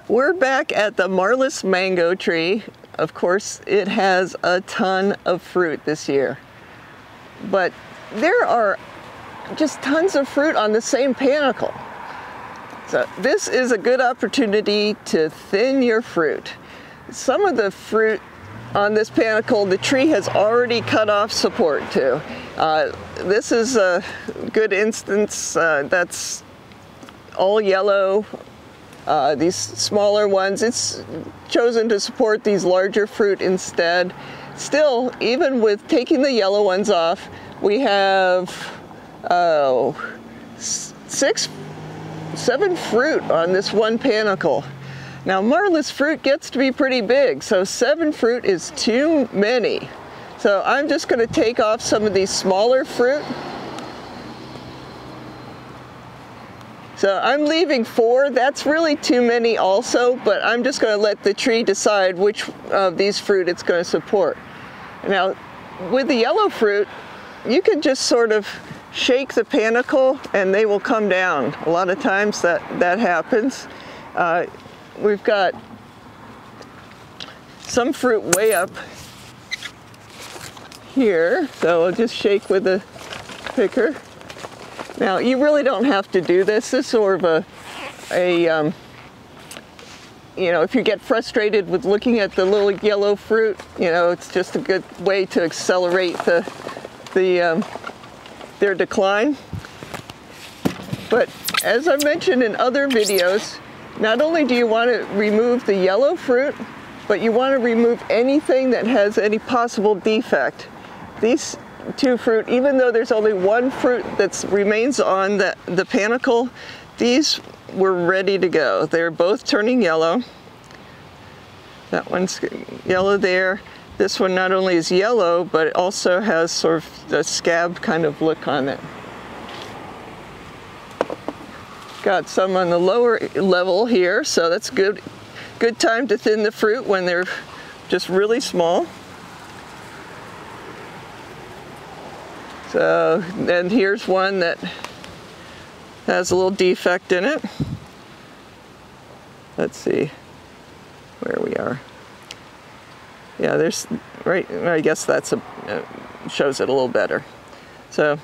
We're back at the Marlis mango tree. Of course, it has a ton of fruit this year, but there are just tons of fruit on the same panicle. So this is a good opportunity to thin your fruit. Some of the fruit on this panicle, the tree has already cut off support to. This is a good instance that's all yellow. These smaller ones, it's chosen to support these larger fruit instead. Still, even with taking the yellow ones off, we have 7 fruit on this one panicle. Now Marlis fruit gets to be pretty big, so 7 fruit is too many. So I'm just going to take off some of these smaller fruit. So I'm leaving 4, that's really too many also, but I'm just going to let the tree decide which of these fruit it's going to support. Now, with the yellow fruit, you can just sort of shake the panicle and they will come down. A lot of times that happens. We've got some fruit way up here, so I'll just shake with a picker. Now, you really don't have to do this. This is sort of you know, if you get frustrated with looking at the little yellow fruit, you know, it's just a good way to accelerate their decline. But as I mentioned in other videos, not only do you want to remove the yellow fruit, but you want to remove anything that has any possible defect. These 2 fruit, even though there's only 1 fruit that remains on the panicle, these were ready to go. They're both turning yellow. That one's yellow there. This one not only is yellow, but it also has sort of a scab kind of look on it. Got some on the lower level here, so that's good time to thin the fruit when they're just really small. So, and here's one that has a little defect in it. Let's see where we are. Yeah, there's, right, I guess that's shows it a little better. So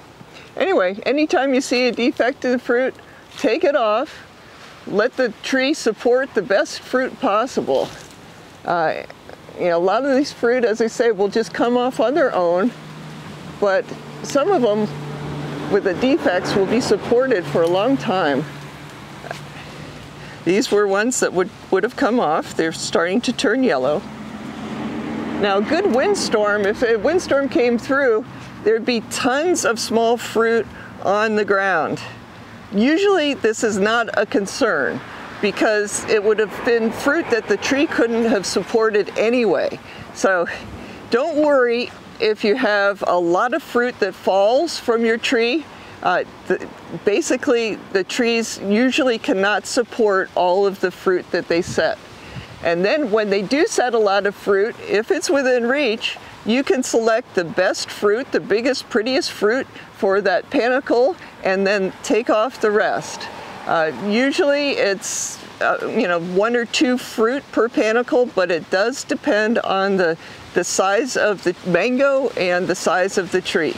anyway, anytime you see a defect in the fruit, take it off. Let the tree support the best fruit possible. You know, a lot of these fruit, as I say, will just come off on their own, but some of them with the defects will be supported for a long time. These were ones that would have come off. They're starting to turn yellow. Now, a good windstorm, if a windstorm came through, there'd be tons of small fruit on the ground. Usually this is not a concern because it would have been fruit that the tree couldn't have supported anyway. So don't worry if you have a lot of fruit that falls from your tree. Basically, the trees usually cannot support all of the fruit that they set. And then when they do set a lot of fruit, if it's within reach, you can select the best fruit, the biggest, prettiest fruit for that panicle, and then take off the rest. Usually it's you know, 1 or 2 fruit per panicle, but it does depend on the size of the mango and the size of the tree.